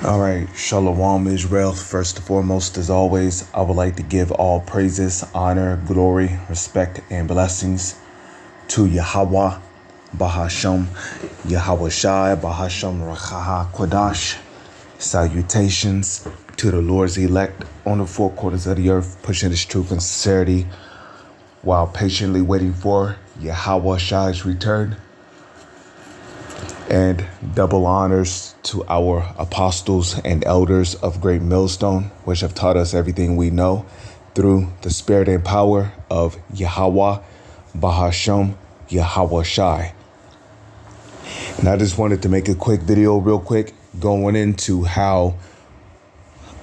All right, Shalom Israel. First and foremost, as always, I would like to give all praises, honor, glory, respect, and blessings to Yahweh, Bahasham, Yahweh Shai, Bahasham Rachaha Kodash. Salutations to the Lord's elect on the four corners of the earth, pushing His truth and sincerity while patiently waiting for Yahweh Shai's return. And double honors to our apostles and elders of Great Millstone, which have taught us everything we know through the spirit and power of Yahweh, Bahasham, Yahweh Shai. And I just wanted to make a quick video real quick going into how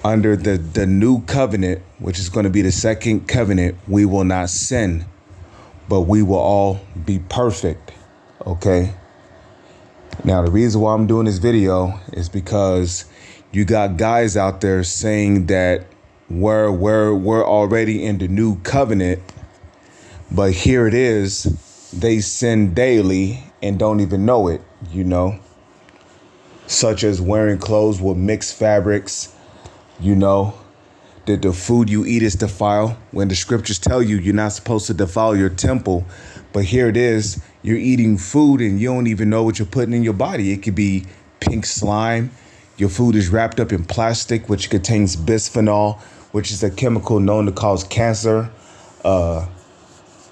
under the new covenant, which is going to be the second covenant, we will not sin, but we will all be perfect, okay? Now, the reason why I'm doing this video is because you got guys out there saying that we're already in the new covenant, but here it is, they sin daily and don't even know it, you know, such as wearing clothes with mixed fabrics, you know, that the food you eat is defiled when the scriptures tell you you're not supposed to defile your temple. But here it is, you're eating food and you don't even know what you're putting in your body. It could be pink slime. Your food is wrapped up in plastic, which contains bisphenol, which is a chemical known to cause cancer,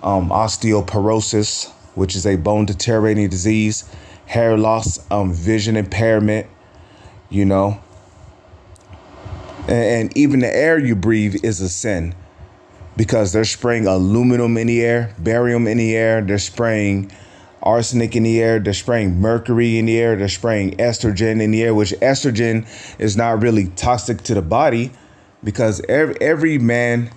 osteoporosis, which is a bone deteriorating disease, hair loss, vision impairment, you know. And even the air you breathe is a sin, because they're spraying aluminum in the air, barium in the air, they're spraying arsenic in the air, they're spraying mercury in the air, they're spraying estrogen in the air, which estrogen is not really toxic to the body, because every man,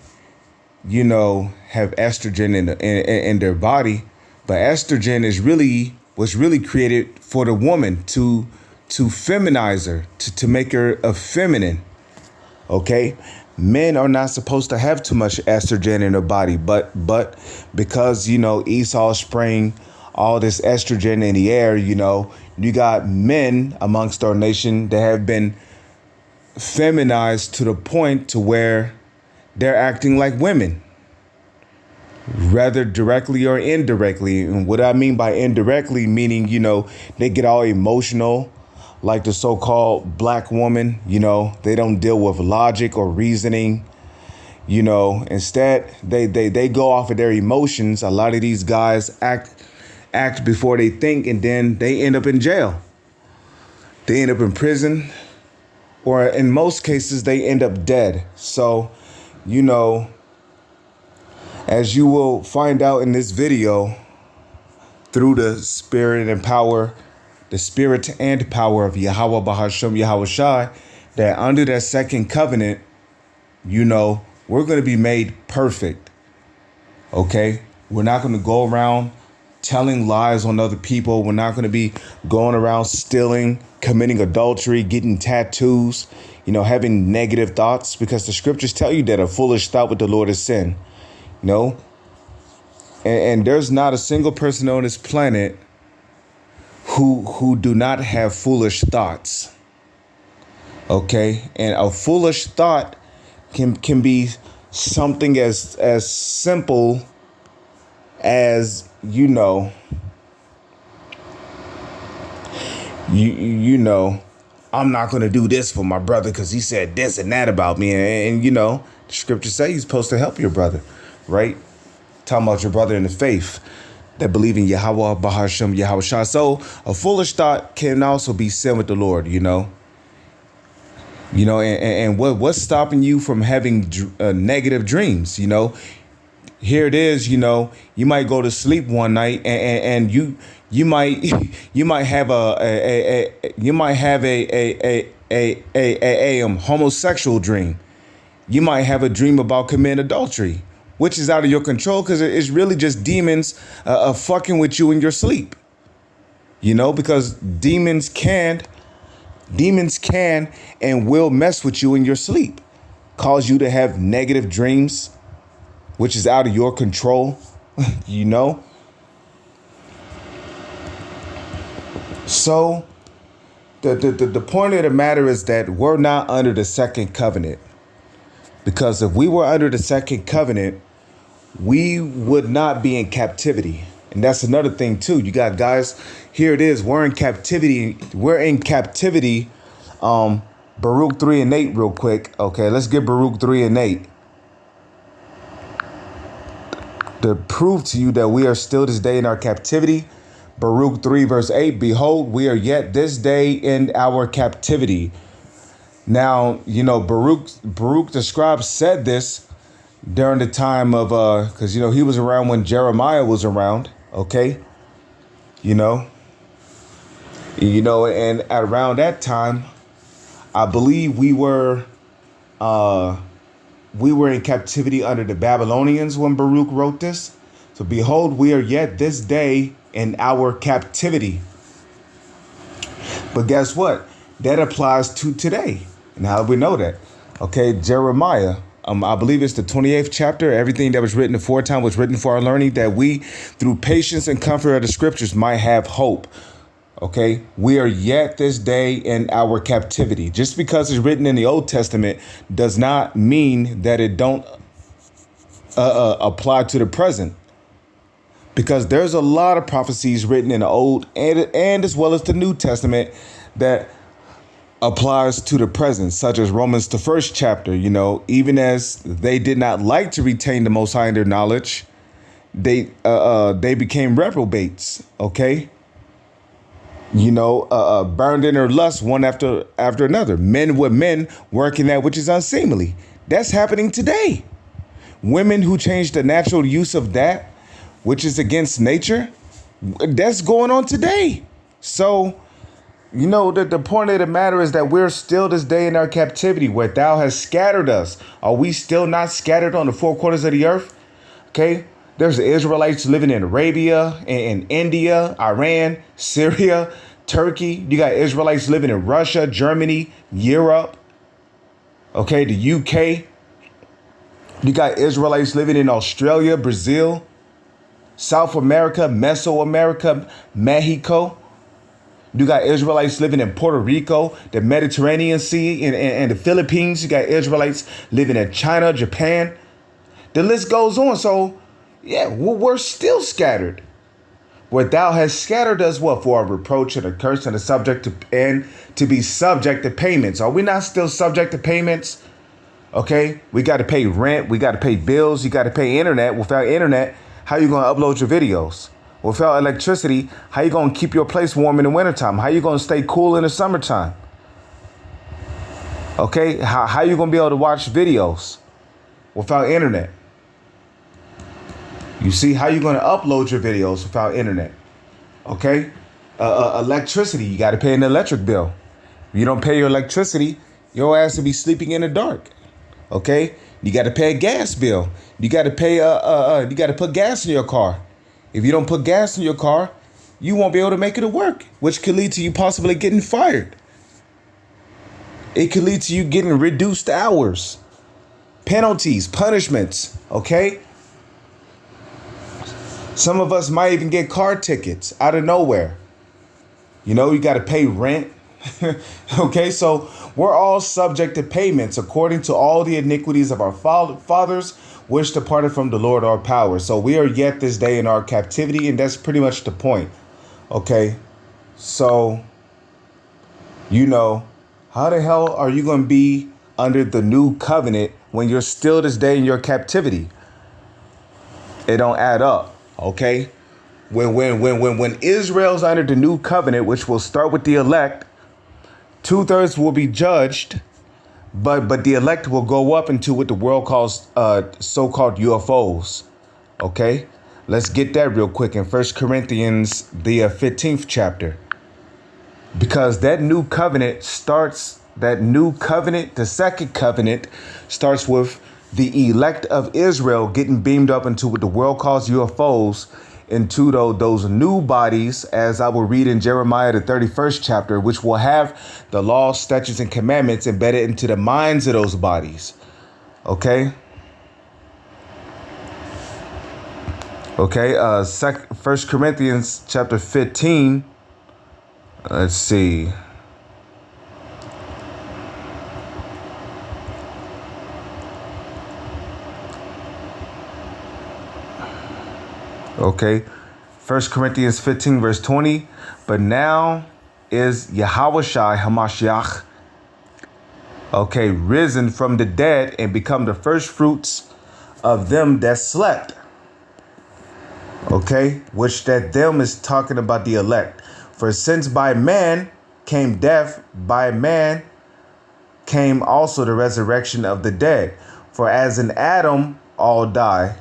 you know, have estrogen in their body, but estrogen was really created for the woman to feminize her, to make her feminine. Okay, men are not supposed to have too much estrogen in their body, but because, you know, Esau spraying all this estrogen in the air, you know, you got men amongst our nation that have been feminized to the point to where they're acting like women, rather directly or indirectly. And what I mean by indirectly, meaning, you know, they get all emotional, like the so-called black woman, you know, they don't deal with logic or reasoning, you know, instead they go off of their emotions. A lot of these guys act before they think, and then they end up in jail. They end up in prison, or in most cases, they end up dead. So, you know, as you will find out in this video, through the spirit and power of Yahweh Bahasham Yahweh Shai, that under that second covenant, you know, we're going to be made perfect. Okay? We're not going to go around telling lies on other people. We're not going to be going around stealing, committing adultery, getting tattoos, you know, having negative thoughts, because the scriptures tell you that a foolish thought with the Lord is sin. You know? And there's not a single person on this planet who do not have foolish thoughts. Okay? And a foolish thought can be something as simple as, you know, you know, I'm not going to do this for my brother because he said this and that about me. And you know, the scriptures say you're supposed to help your brother, right? Talking about your brother in the faith that believe in Yahweh, Bahasham, Yahweh Shai. So a foolish thought can also be sin with the Lord, you know. You know, and what's stopping you from having negative dreams, you know? Here it is, you know, you might go to sleep one night and you might have a homosexual dream. You might have a dream about committing adultery, which is out of your control, because it's really just demons fucking with you in your sleep. You know, because demons can and will mess with you in your sleep, cause you to have negative dreams, which is out of your control, you know. So The point of the matter is that we're not under the second covenant. Because if we were under the second covenant, we would not be in captivity. And that's another thing too. You got guys, here it is. We're in captivity. Baruch 3 and 8 real quick. Okay, let's get Baruch 3 and 8. To prove to you that we are still this day in our captivity. Baruch 3 verse 8, behold, we are yet this day in our captivity. Now, you know, Baruch the scribe said this during the time of, because, you know, he was around when Jeremiah was around, okay? You know, and at around that time, I believe we were in captivity under the Babylonians when Baruch wrote this. So behold, we are yet this day in our captivity. But guess what? That applies to today. And how do we know that? Okay, Jeremiah, I believe it's the 28th chapter. Everything that was written aforetime was written for our learning, that we, through patience and comfort of the scriptures, might have hope. Okay, we are yet this day in our captivity. Just because it's written in the Old Testament does not mean that it don't apply to the present. Because there's a lot of prophecies written in the Old and as well as the New Testament that applies to the present, such as Romans, the first chapter. You know, even as they did not like to retain the Most High in their knowledge, they became reprobates. Okay. You know, burned in their lust one after another. Men with men working that which is unseemly. That's happening today. Women who change the natural use of that which is against nature, that's going on today. So, you know, the point of the matter is that we're still this day in our captivity where thou hast scattered us. Are we still not scattered on the four corners of the earth? Okay. There's the Israelites living in Arabia, in India, Iran, Syria, Turkey. You got Israelites living in Russia, Germany, Europe. Okay. The UK. You got Israelites living in Australia, Brazil, South America, Mesoamerica, Mexico. You got Israelites living in Puerto Rico, the Mediterranean Sea, and the Philippines. You got Israelites living in China, Japan. The list goes on. So, yeah, we're still scattered. Where thou hast scattered us, what, for a reproach and a curse and to be subject to payments. Are we not still subject to payments? Okay, we got to pay rent. We got to pay bills. You got to pay internet. Without internet, how you going to upload your videos? Without electricity, how you going to keep your place warm in the wintertime? How you going to stay cool in the summertime? Okay, how you going to be able to watch videos without internet? You see, how you going to upload your videos without internet? Okay, electricity, you got to pay an electric bill. If you don't pay your electricity, your ass will be sleeping in the dark. Okay, you got to pay a gas bill. You got to pay you got to put gas in your car. If you don't put gas in your car, you won't be able to make it to work, which could lead to you possibly getting fired. It could lead to you getting reduced hours, penalties, punishments. Okay. Some of us might even get car tickets out of nowhere. You know, you got to pay rent. Okay, so we're all subject to payments according to all the iniquities of our fathers, which departed from the Lord our power. So we are yet this day in our captivity, and that's pretty much the point. Okay, so, you know, how the hell are you going to be under the new covenant when you're still this day in your captivity? It don't add up. Okay, when Israel's under the new covenant, which will start with the elect, 2/3 will be judged, but the elect will go up into what the world calls so-called UFOs. Okay, let's get that real quick in 1 Corinthians, the 15th chapter, because that new covenant, the second covenant, starts with the elect of Israel getting beamed up into what the world calls UFOs, into those new bodies, as I will read in Jeremiah, the 31st chapter, which will have the law, statutes, and commandments embedded into the minds of those bodies. Okay. Okay. 1 Corinthians chapter 15. Let's see. Okay. 1 Corinthians 15, verse 20. But now is Yahushua Hamashiach, okay, risen from the dead and become the first fruits of them that slept. Okay, which that them is talking about the elect. For since by man came death, by man came also the resurrection of the dead. For as in Adam all die,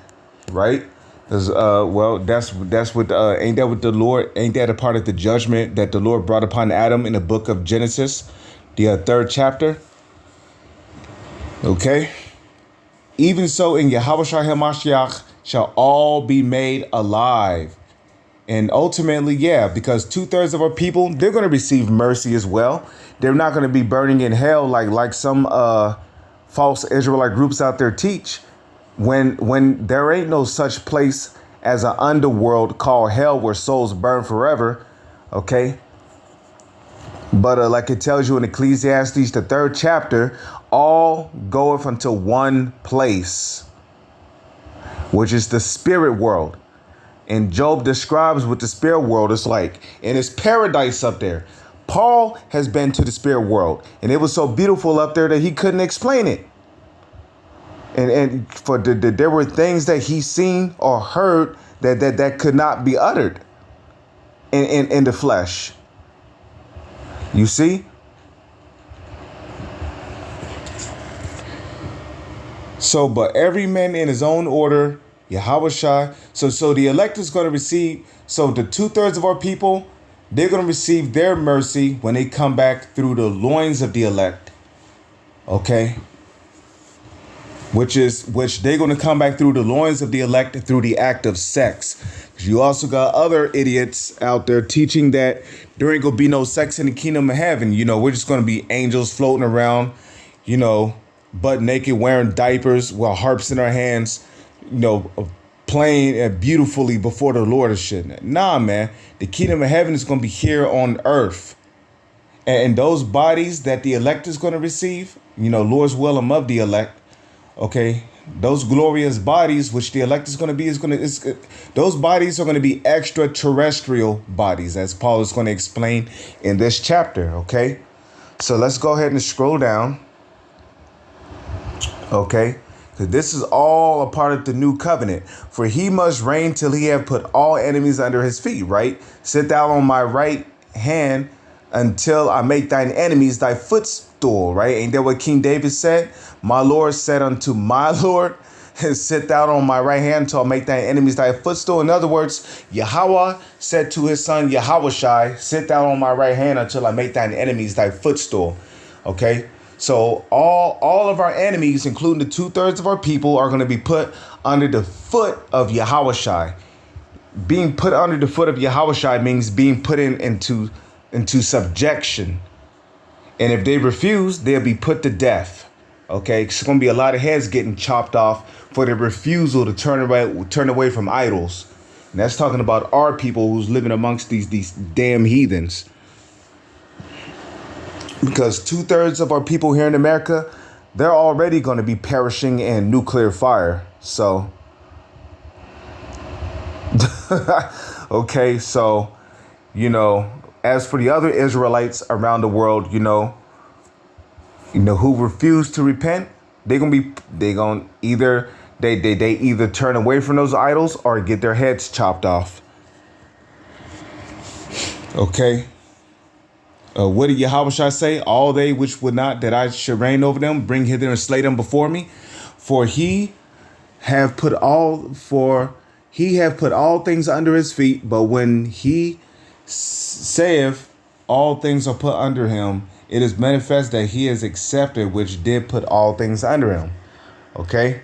right? Well, that's what ain't that what the Lord, ain't that a part of the judgment that the Lord brought upon Adam in the book of Genesis, the third chapter? Okay. Even so, in Yahushua HaMashiach shall all be made alive. And ultimately, yeah, because 2/3 of our people, they're going to receive mercy as well. They're not going to be burning in hell like some false Israelite groups out there teach. When there ain't no such place as an underworld called hell where souls burn forever, okay? But like it tells you in Ecclesiastes, the 3rd chapter, all goeth unto one place, which is the spirit world. And Job describes what the spirit world is like. And it's paradise up there. Paul has been to the spirit world, and it was so beautiful up there that he couldn't explain it. And there were things that he seen or heard that could not be uttered in the flesh. You see? So, but every man in his own order, Yahushua. So the elect is going to receive. So the 2/3 of our people, they're going to receive their mercy when they come back through the loins of the elect. Okay. Which they're going to come back through the loins of the elect through the act of sex. You also got other idiots out there teaching that there ain't going to be no sex in the kingdom of heaven. You know, we're just going to be angels floating around, you know, butt naked, wearing diapers, while harps in our hands, you know, playing beautifully before the Lord and shit. Nah, man, the kingdom of heaven is going to be here on earth. And those bodies that the elect is going to receive, you know, Lord's will of the elect. Okay, those glorious bodies, which the elect is going to be, those bodies are going to be extraterrestrial bodies, as Paul is going to explain in this chapter. Okay, so let's go ahead and scroll down. Okay, because this is all a part of the new covenant. For he must reign till he have put all enemies under his feet. Right, sit thou on my right hand until I make thine enemies thy footstool, right? Ain't that what King David said? My Lord said unto my Lord, sit thou on my right hand until I make thine enemies thy footstool. In other words, Yahweh said to his son Yahushai, sit thou on my right hand until I make thine enemies thy footstool. Okay, so all of our enemies, including the 2/3 of our people, are going to be put under the foot of Yahushai. Being put under the foot of Yahushai means being put into subjection. And if they refuse, they'll be put to death. Okay, it's going to be a lot of heads getting chopped off for the refusal to turn away from idols. And that's talking about our people who's living amongst these damn heathens. Because 2/3 of our people here in America, they're already going to be perishing in nuclear fire. So, okay, so, you know, as for the other Israelites around the world, you know, who refuse to repent, they either turn away from those idols or get their heads chopped off. Okay. What did Yahushua say? All they which would not that I should reign over them, bring hither and slay them before me. For he have put all things under his feet. But when he saith all things are put under him, it is manifest that he is accepted, which did put all things under him. Okay.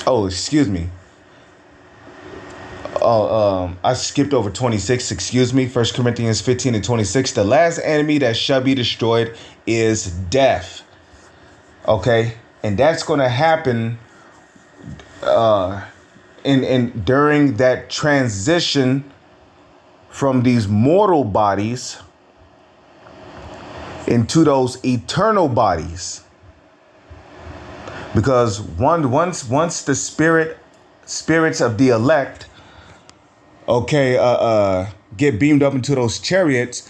Oh, excuse me. I skipped over 26. Excuse me. 1 Corinthians 15 and 26. The last enemy that shall be destroyed is death. Okay, and that's going to happen during that transition from these mortal bodies into those eternal bodies. Because once the spirit spirits of the elect, okay, get beamed up into those chariots,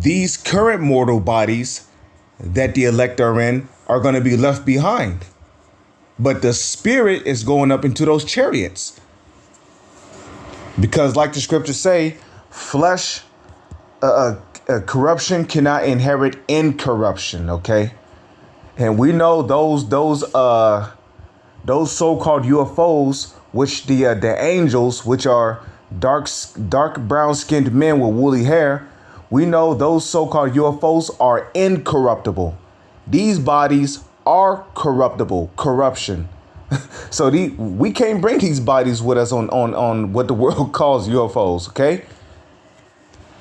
these current mortal bodies that the elect are in are going to be left behind. But the spirit is going up into those chariots. Because like the scriptures say, flesh, corruption cannot inherit incorruption, okay? And we know those so-called UFOs, which the angels, which are dark brown skinned men with woolly hair, we know those so-called UFOs are incorruptible. These bodies are corruptible, corruption. So we can't bring these bodies with us on what the world calls UFOs, okay?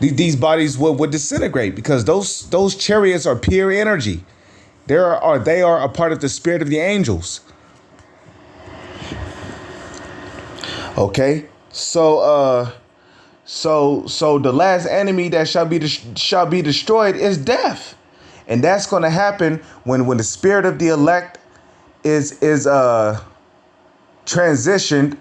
These bodies would disintegrate because those chariots are pure energy. They are a part of the spirit of the angels. Okay, so the last enemy that shall be destroyed is death, and that's going to happen when the spirit of the elect is transitioned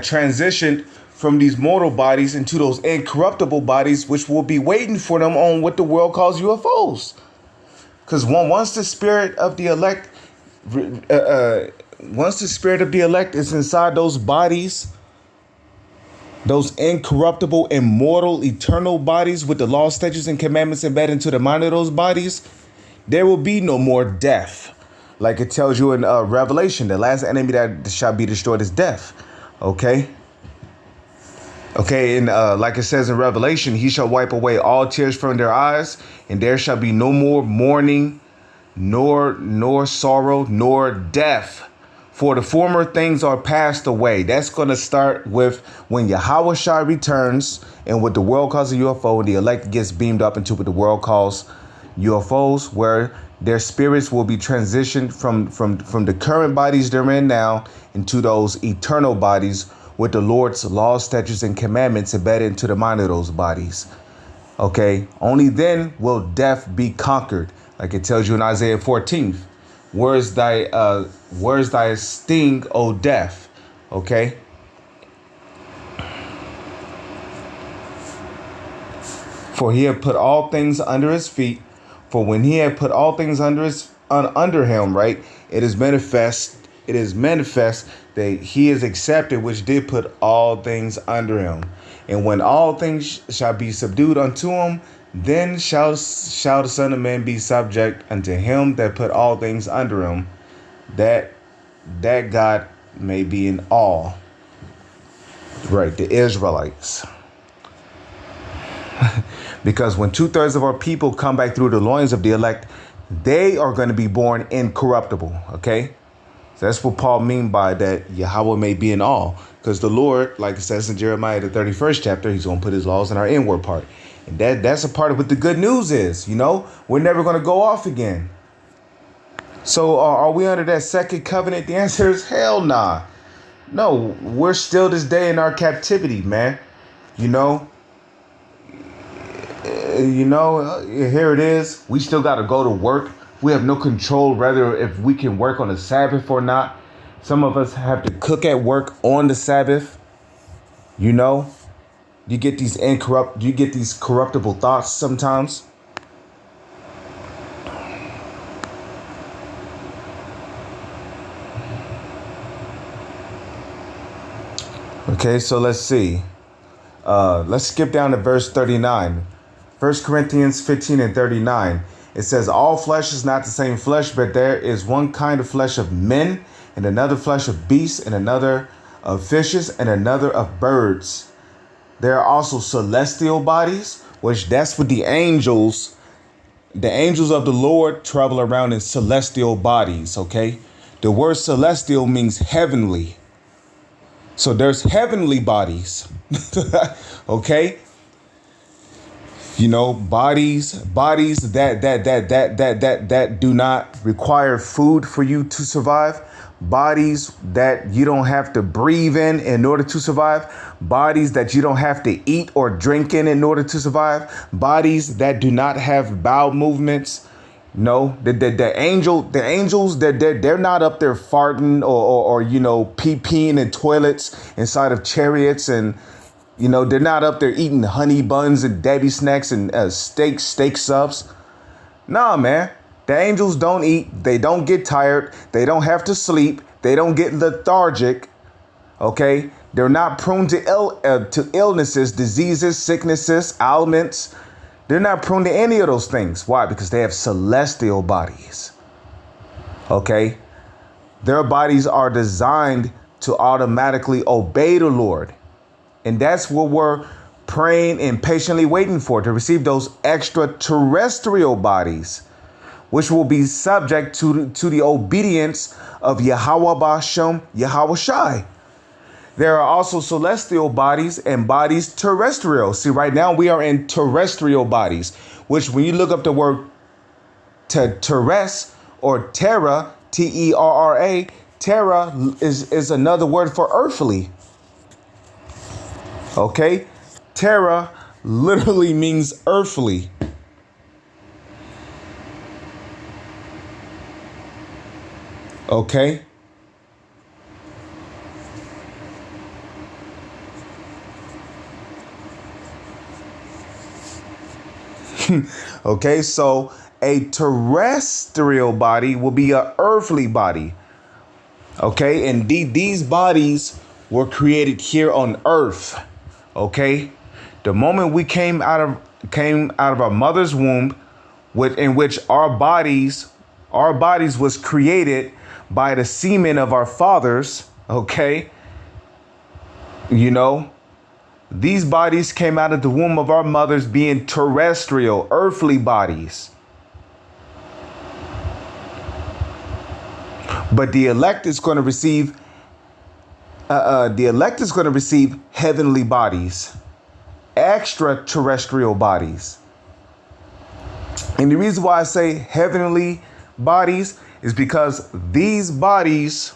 transitioned from these mortal bodies into those incorruptible bodies, which will be waiting for them on what the world calls UFOs. Because once the spirit of the elect, is inside those bodies, those incorruptible, immortal, eternal bodies with the law, statutes, and commandments embedded into the mind of those bodies, there will be no more death. Like it tells you in Revelation, the last enemy that shall be destroyed is death. Okay. And like it says in Revelation, he shall wipe away all tears from their eyes, and there shall be no more mourning, nor sorrow, nor death. For the former things are passed away. That's going to start with when Yahushua returns and what the world calls a UFO, and the elect gets beamed up into what the world calls UFOs, where their spirits will be transitioned from the current bodies they're in now into those eternal bodies with the Lord's laws, statutes, and commandments embedded into the mind of those bodies. Okay, only then will death be conquered. Like it tells you in Isaiah 14, where's thy sting, O death? Okay. For he had put all things under his feet. For when he had put all things under him, right, it is manifest that he is accepted, which did put all things under him. And when all things shall be subdued unto him, then shall the Son of Man be subject unto him that put all things under him, that God may be in awe. Right, the Israelites. Because when 2/3 of our people come back through the loins of the elect, they are going to be born incorruptible. Okay, so that's what Paul mean by that Yahweh may be in awe. Because the Lord, like it says in Jeremiah the 31st chapter, he's going to put his laws in our inward part. And that's a part of what the good news is. You know, we're never going to go off again. So are we under that second covenant? The answer is hell nah. No, we're still this day in our captivity, man. Here it is. We still got to go to work. We have no control whether if we can work on the Sabbath or not. Some of us have to cook at work on the Sabbath. You get these corruptible thoughts sometimes. Okay, so let's see. Let's skip down to verse 39. 1 Corinthians 15 and 39. It says, all flesh is not the same flesh, but there is one kind of flesh of men, and another flesh of beasts, and another of fishes, and another of birds. There are also celestial bodies, which that's what the angels of the Lord travel around in celestial bodies. Okay. The word celestial means heavenly. So there's heavenly bodies. Okay. Bodies that do not require food for you to survive. Bodies that you don't have to breathe in order to survive. Bodies that you don't have to eat or drink in order to survive. Bodies that do not have bowel movements No, the angels, they're not up there farting or peeing in toilets inside of chariots, and they're not up there eating honey buns and Debbie snacks and steak subs. Nah, man. The angels don't eat. They don't get tired. They don't have to sleep. They don't get lethargic. Okay, they're not prone to illnesses, diseases, sicknesses, ailments. They're not prone to any of those things. Why? Because they have celestial bodies. Okay? Their bodies are designed to automatically obey the Lord. And that's what we're praying and patiently waiting for, to receive those extraterrestrial bodies, which will be subject to the obedience of Yahweh Bashem, Yahweh Shai. There are also celestial bodies and bodies terrestrial. See, right now we are in terrestrial bodies, which when you look up the word terres or terra, Terra, terra is another word for earthly. Okay? Terra literally means earthly. Okay? Okay, so a terrestrial body will be an earthly body. Okay, and these bodies were created here on earth. Okay, the moment we came out of our mother's womb, in which our bodies was created by the semen of our fathers. Okay, these bodies came out of the womb of our mothers being terrestrial, earthly bodies. But the elect is going to receive heavenly bodies, extraterrestrial bodies. And the reason why I say heavenly bodies is because these bodies,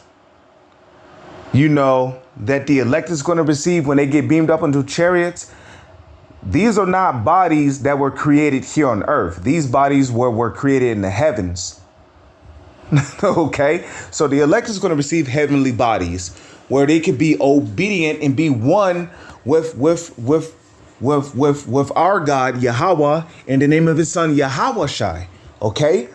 that the elect is going to receive when they get beamed up into chariots, these are not bodies that were created here on earth. These bodies were created in the heavens. Okay, so the elect is going to receive heavenly bodies where they can be obedient and be one with our God Yahweh in the name of His Son Yahweh Shai. Okay,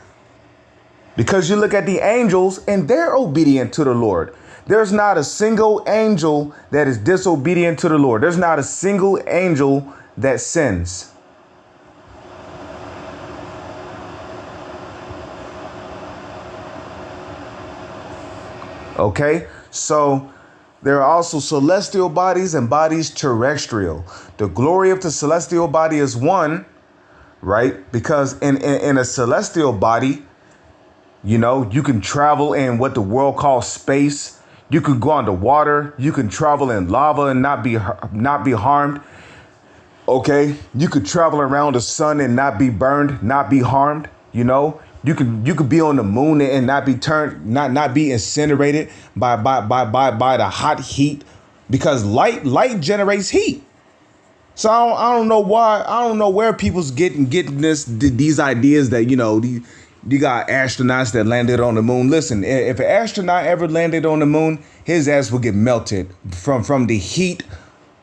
because you look at the angels and they're obedient to the Lord. There's not a single angel that is disobedient to the Lord. There's not a single angel that sins. Okay, so there are also celestial bodies and bodies terrestrial. The glory of the celestial body is one, right? Because in a celestial body, you can travel in what the world calls space. You can go underwater. You can travel in lava and not be harmed. Okay, you could travel around the sun and not be burned, not be harmed. You could be on the moon and not be incinerated by the hot heat, because light generates heat. So I don't know why. I don't know where people's getting these ideas that you got astronauts that landed on the moon. Listen, if an astronaut ever landed on the moon, his ass would get melted from the heat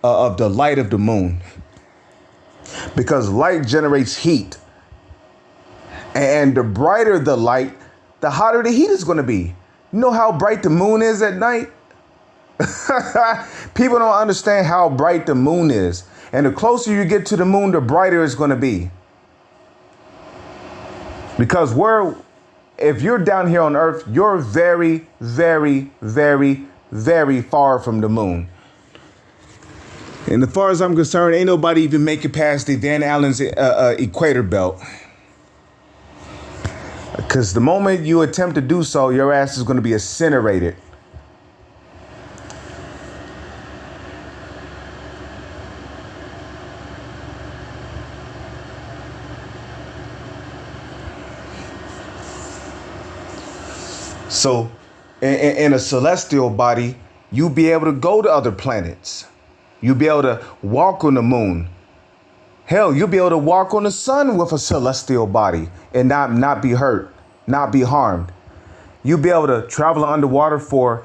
of the light of the moon, because light generates heat. And the brighter the light, the hotter the heat is going to be. You know how bright the moon is at night? People don't understand how bright the moon is. And the closer you get to the moon, the brighter it's going to be. Because if you're down here on Earth, you're very, very, very, very far from the moon. And as far as I'm concerned, ain't nobody even make it past the Van Allen's equator belt. Because the moment you attempt to do so, your ass is going to be incinerated. So in a celestial body, you'll be able to go to other planets. You'll be able to walk on the moon, Hell, you'll be able to walk on the sun with a celestial body and not be hurt, not be harmed. You'll be able to travel underwater for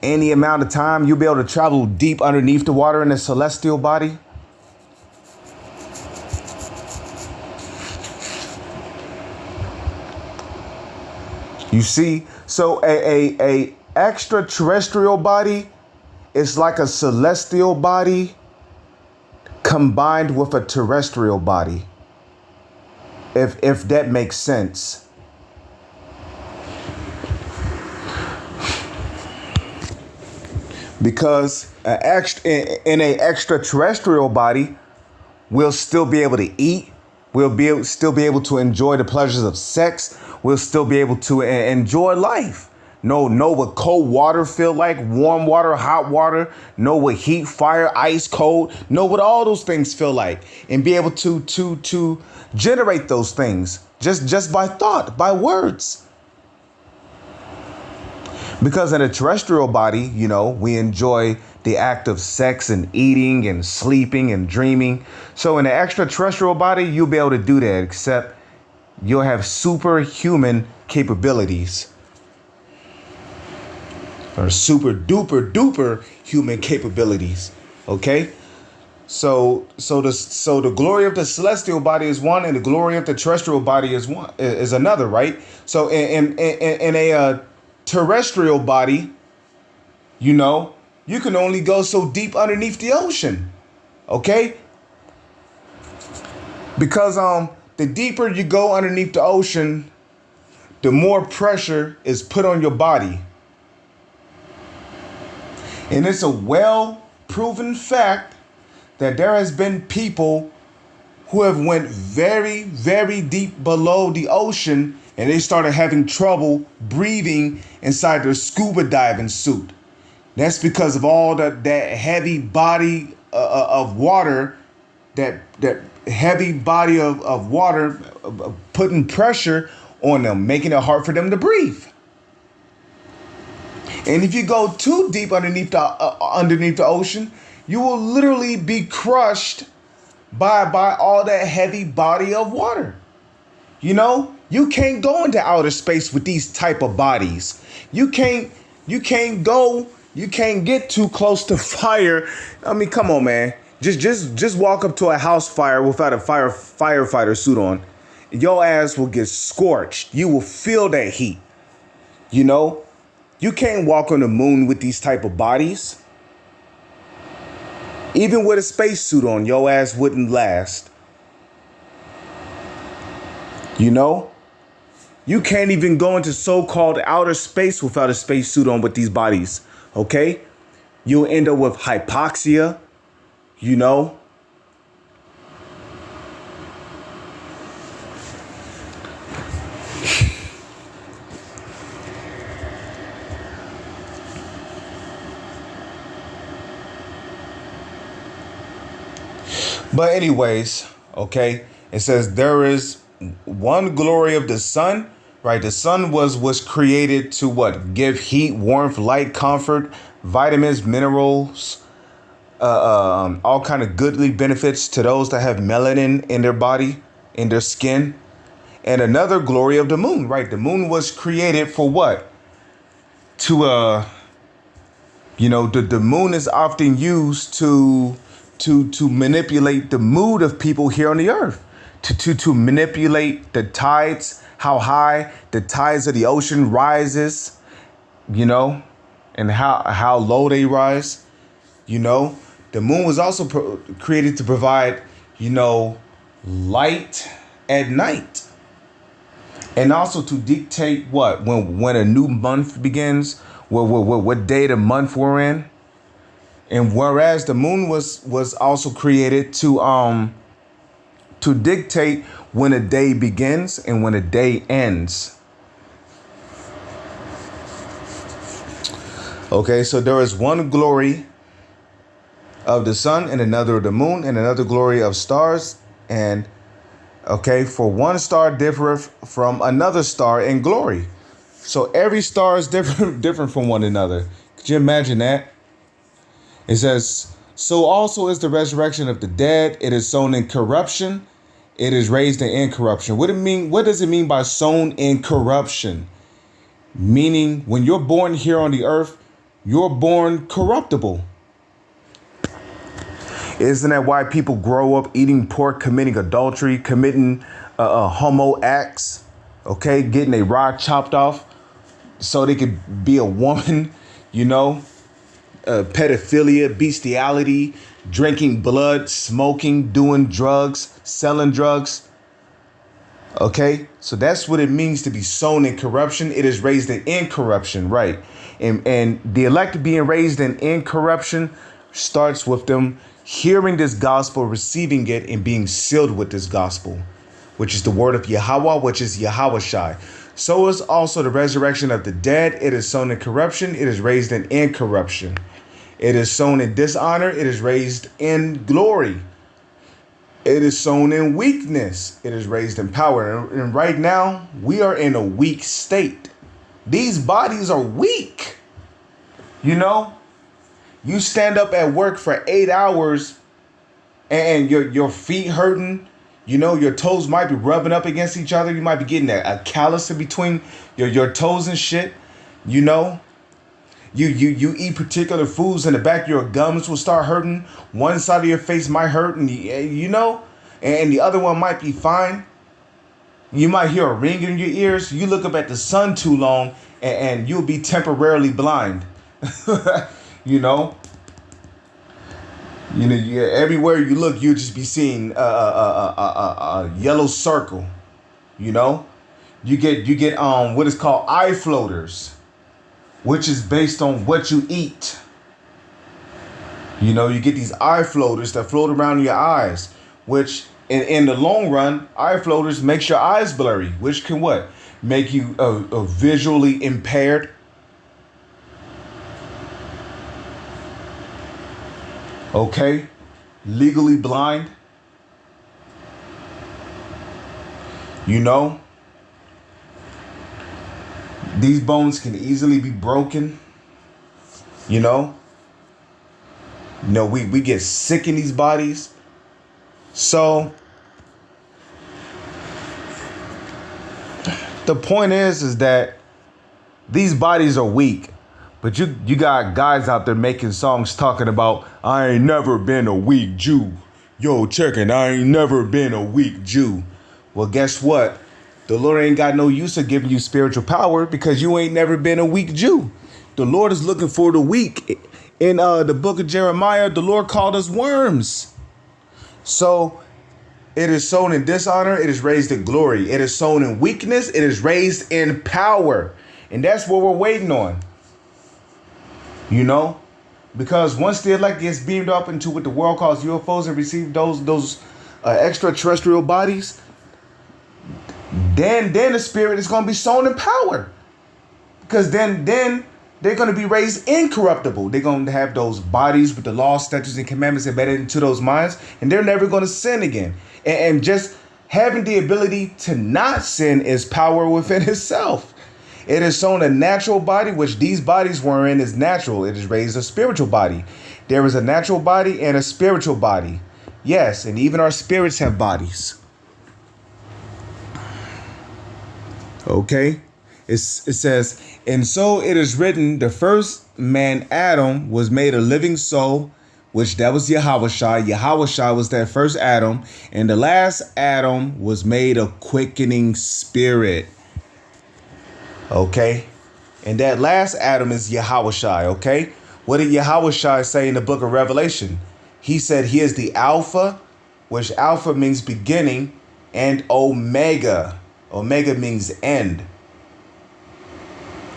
any amount of time. You'll be able to travel deep underneath the water in a celestial body. You see, so a extraterrestrial body is like a celestial body combined with a terrestrial body. If that makes sense. Because in a extraterrestrial body, we'll still be able to eat. Still be able to enjoy the pleasures of sex. We'll still be able to enjoy life. Know what cold water feel like, warm water, hot water. Know what heat, fire, ice, cold. Know what all those things feel like, and be able to generate those things just by thought, by words. Because in a terrestrial body, we enjoy the act of sex and eating and sleeping and dreaming. So in an extraterrestrial body, you'll be able to do that, except you'll have superhuman capabilities. Or super duper duper human capabilities. Okay? So the glory of the celestial body is one, and the glory of the terrestrial body is another, right? So in a terrestrial body, you can only go so deep underneath the ocean. Okay? Because the deeper you go underneath the ocean, the more pressure is put on your body. And it's a well-proven fact that there has been people who have went very, very deep below the ocean, and they started having trouble breathing inside their scuba diving suit. That's because of all that heavy body of water, that heavy body of water putting pressure on them, making it hard for them to breathe. And if you go too deep underneath the ocean, you will literally be crushed by all that heavy body of water. You can't go into outer space with these type of bodies. You can't get too close to fire. I mean, come on, man. Just walk up to a house fire without a firefighter suit on. Your ass will get scorched. You will feel that heat. You can't walk on the moon with these type of bodies. Even with a spacesuit on, your ass wouldn't last. You can't even go into so-called outer space without a spacesuit on with these bodies. Okay? You'll end up with hypoxia. But anyways, okay, it says there is one glory of the sun, right? The sun was created to what? Give heat, warmth, light, comfort, vitamins, minerals, all kind of goodly benefits to those that have melanin in their body, in their skin. And another glory of the moon, right? The moon was created for what? To the moon is often used to manipulate the mood of people here on the earth, to manipulate the tides, how high the tides of the ocean rises, and how low they rise. The moon was also created to provide, light at night, and also to dictate what when a new month begins, what day of the month we're in. And whereas the moon was also created to dictate when a day begins and when a day ends. Okay, so there is one glory of the sun and another of the moon and another glory of stars. And okay, for one star differeth from another star in glory. So every star is different from one another. Could you imagine that? It says, So also is the resurrection of the dead. It is sown in corruption. It is raised in incorruption. What it mean? What does it mean by sown in corruption? Meaning when you're born here on the earth, you're born corruptible. Isn't that why people grow up eating pork, committing adultery, committing homo acts, okay, getting a rod chopped off so they could be a woman, you know, pedophilia, bestiality, drinking blood, smoking, doing drugs, selling drugs. Okay, so that's what it means to be sown in corruption. It is raised in incorruption, right? And the elect being raised in incorruption starts with them hearing this gospel, receiving it, and being sealed with this gospel, which is the word of Yahweh, which is Yahawashi. So is also the resurrection of the dead. It is sown in corruption. It is raised in incorruption. It is sown in dishonor. It is raised in glory. It is sown in weakness. It is raised in power. And right now, we are in a weak state. These bodies are weak. You know, you stand up at work for 8 hours and your feet hurting. You know, your toes might be rubbing up against each other. You might be getting a callus in between your toes and shit. You know, you eat particular foods and the back of your gums will start hurting. One side of your face might hurt, and you know, and the other one might be fine. You might hear a ring in your ears. You look up at the sun too long, and you'll be temporarily blind. You know. You know, everywhere you look, you'll just be seeing a yellow circle. You know, you get what is called eye floaters, which is based on what you eat. You know, you get these eye floaters that float around your eyes, which in the long run, eye floaters makes your eyes blurry, which can what? Make you visually impaired. Okay, legally blind. You know, these bones can easily be broken. You know, we get sick in these bodies. So the point is that these bodies are weak. But you got guys out there making songs talking about, I ain't never been a weak Jew. Yo, checking, I ain't never been a weak Jew. Well, guess what? The Lord ain't got no use of giving you spiritual power because you ain't never been a weak Jew. The Lord is looking for the weak. In the book of Jeremiah, the Lord called us worms. So it is sown in dishonor. It is raised in glory. It is sown in weakness. It is raised in power. And that's what we're waiting on. You know, because once the elect gets beamed up into what the world calls UFOs and receive those extraterrestrial bodies, then the spirit is going to be sown in power. Because then they're going to be raised incorruptible. They're going to have those bodies with the law, statutes, and commandments embedded into those minds, and they're never going to sin again. And just having the ability to not sin is power within itself. It is sown a natural body, which these bodies were in is natural. It is raised a spiritual body. There is a natural body and a spiritual body. Yes, and even our spirits have bodies. Okay, it says, and so it is written, the first man, Adam, was made a living soul, which that was Yahawashi. Yahawashi was that first Adam. And the last Adam was made a quickening spirit. Okay, and that last Adam is Yahawashi. Okay, what did Yahawashi say in the book of Revelation? He said he is the Alpha, which Alpha means beginning, and Omega. Omega means end.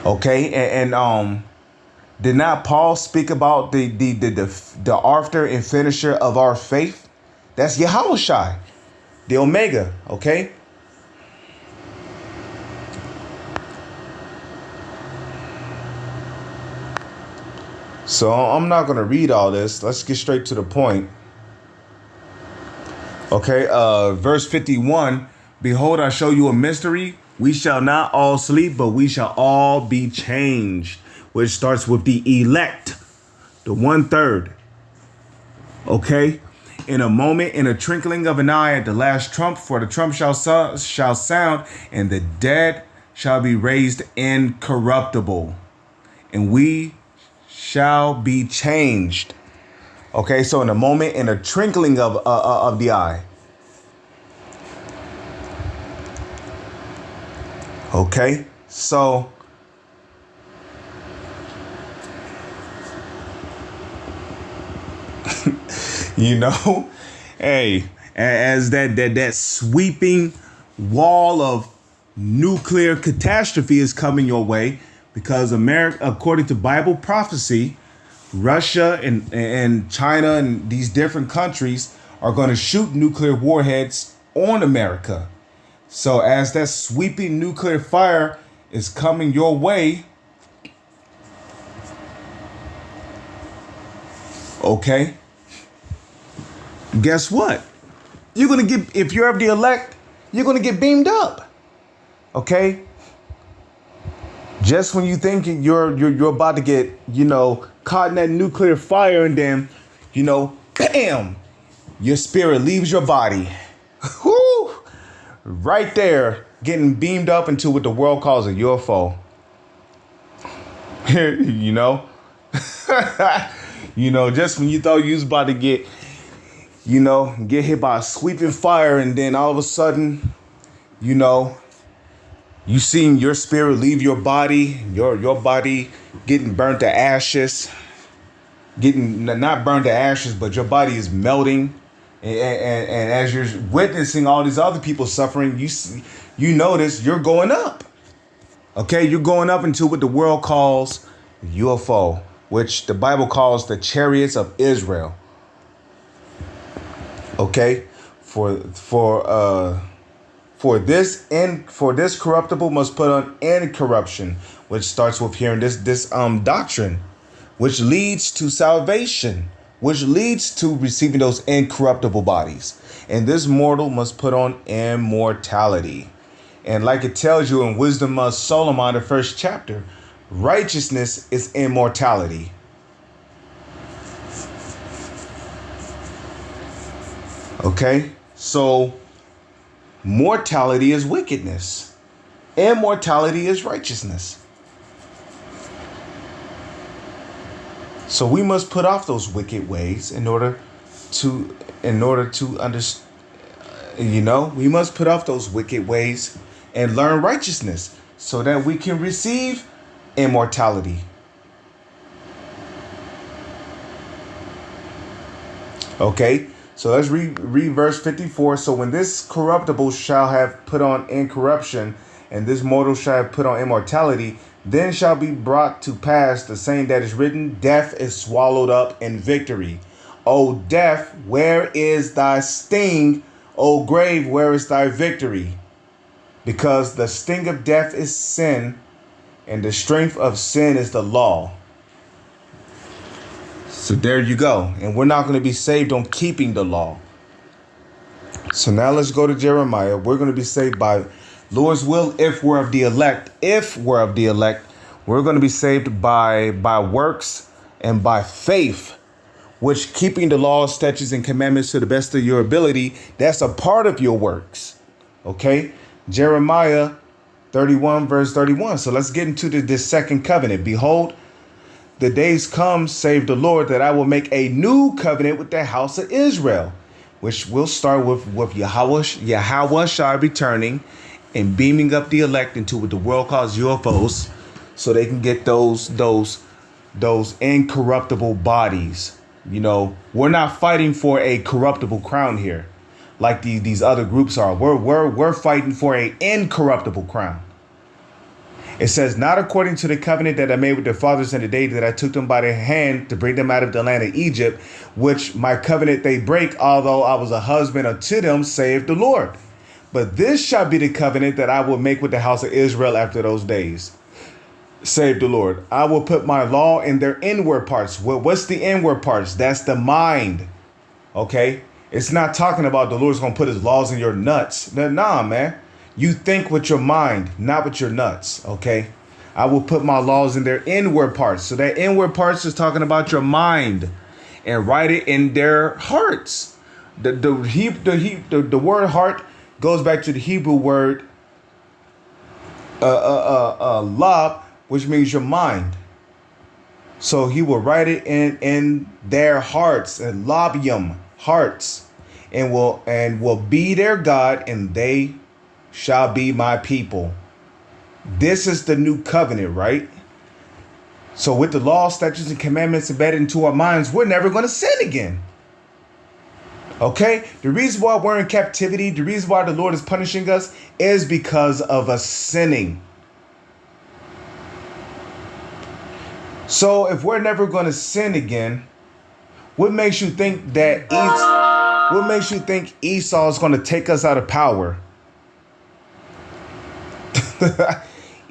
Okay, and did not Paul speak about the author and finisher of our faith? That's Yahawashi, the Omega. Okay. So I'm not going to read all this. Let's get straight to the point. Okay, verse 51. Behold, I show you a mystery. We shall not all sleep, but we shall all be changed. Which starts with the elect, the 1/3. Okay? In a moment, in a twinkling of an eye, at the last trump, for the trump shall sound, and the dead shall be raised incorruptible, and we shall be changed. Okay, so in a moment, in a twinkling of the eye. Okay, so you know, hey, as that sweeping wall of nuclear catastrophe is coming your way, because America, according to Bible prophecy, Russia and China and these different countries are going to shoot nuclear warheads on America. So as that sweeping nuclear fire is coming your way, okay, guess what? You're going to get, if you're of the elect, you're going to get beamed up. Okay? Just when you think you're about to get, caught in that nuclear fire, and then, bam, your spirit leaves your body. Whoo! Right there, getting beamed up into what the world calls a UFO. Just when you thought you was about to get hit by a sweeping fire, and then all of a sudden, you seeing your spirit leave your body, your body getting burnt to ashes, getting not burnt to ashes, but your body is melting. And as you're witnessing all these other people suffering, you notice you're going up. Okay, you're going up into what the world calls UFO, which the Bible calls the chariots of Israel. Okay, for this corruptible must put on incorruption, which starts with hearing this doctrine, which leads to salvation, which leads to receiving those incorruptible bodies. And this mortal must put on immortality. And like it tells you in Wisdom of Solomon, the first chapter, righteousness is immortality. Okay, so mortality is wickedness. Immortality is righteousness. So we must put off those wicked ways in order to understand. We must put off those wicked ways and learn righteousness so that we can receive immortality. Okay, so let's read verse 54. So when this corruptible shall have put on incorruption, and this mortal shall have put on immortality, then shall be brought to pass the saying that is written, death is swallowed up in victory. O death, where is thy sting? O grave, where is thy victory? Because the sting of death is sin, and the strength of sin is the law. So there you go. And we're not going to be saved on keeping the law. So now let's go to Jeremiah. We're going to be saved by Lord's will if we're of the elect. If we're of the elect, we're going to be saved by works and by faith, which keeping the law, statutes, and commandments to the best of your ability, that's a part of your works. Okay? Jeremiah 31, verse 31. So let's get into this second covenant. Behold, the days come, save the Lord, that I will make a new covenant with the house of Israel, which will start with Yahweh shall returning and beaming up the elect into what the world calls UFOs, so they can get those incorruptible bodies. We're not fighting for a corruptible crown here, like these other groups are. We're fighting for an incorruptible crown. It says, not according to the covenant that I made with their fathers in the day that I took them by the hand to bring them out of the land of Egypt, which my covenant they break, although I was a husband unto them, saith the Lord. But this shall be the covenant that I will make with the house of Israel after those days, save the Lord. I will put my law in their inward parts. What's the inward parts? That's the mind. Okay? It's not talking about the Lord's going to put his laws in your nuts. Nah, man. You think with your mind, not with your nuts, okay? I will put my laws in their inward parts. So that inward parts is talking about your mind. and write it in their hearts. The word heart goes back to the Hebrew word lab, which means your mind. So he will write it in their hearts, and labium, hearts, and will be their God, and they shall be my people. This is the new covenant, right? So with the law, statutes, and commandments embedded into our minds, we're never going to sin again. Okay? The reason why we're in captivity, the reason why the Lord is punishing us is because of us sinning. So if we're never going to sin again, what makes you think that Esau is going to take us out of power?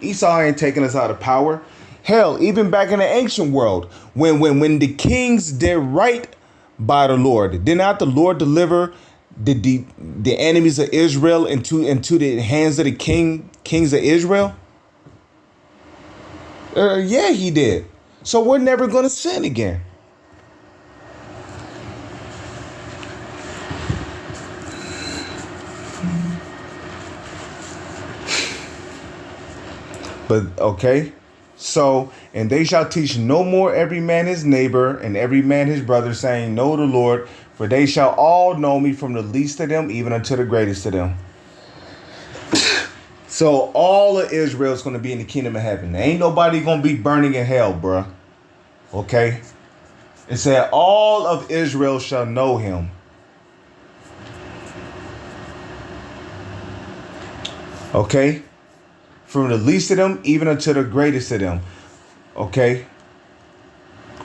Esau ain't taking us out of power. Hell, even back in the ancient world, when the kings did right by the Lord, did not the Lord deliver the enemies of Israel into the hands of the kings of Israel? Yeah, he did. So we're never going to sin again. But okay, so, and they shall teach no more every man his neighbor and every man his brother, saying, know the Lord, for they shall all know me, from the least of them even unto the greatest of them. So all of Israel is going to be in the kingdom of heaven. There ain't nobody going to be burning in hell, bruh. Okay? It said all of Israel shall know him. Okay? From the least of them, even unto the greatest of them. Okay?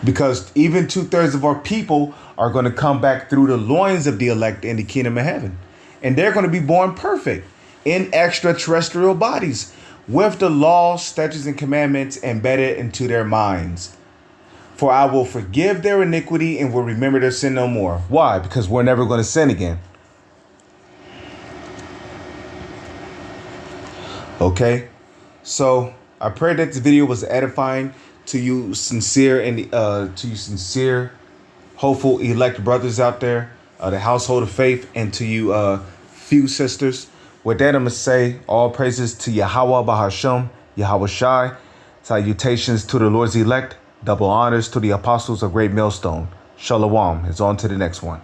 Because even 2/3 of our people are going to come back through the loins of the elect in the kingdom of heaven. And they're going to be born perfect in extraterrestrial bodies with the laws, statutes, and commandments embedded into their minds. For I will forgive their iniquity and will remember their sin no more. Why? Because we're never going to sin again. Okay? So I pray that this video was edifying to you sincere hopeful elect brothers out there, the household of faith, and to you few sisters. With that, I'm going to say all praises to Yahweh Bahasham, Yahweh Shai. Salutations to the Lord's elect. Double honors to the apostles of Great Millstone. Shalom. It's on to the next one.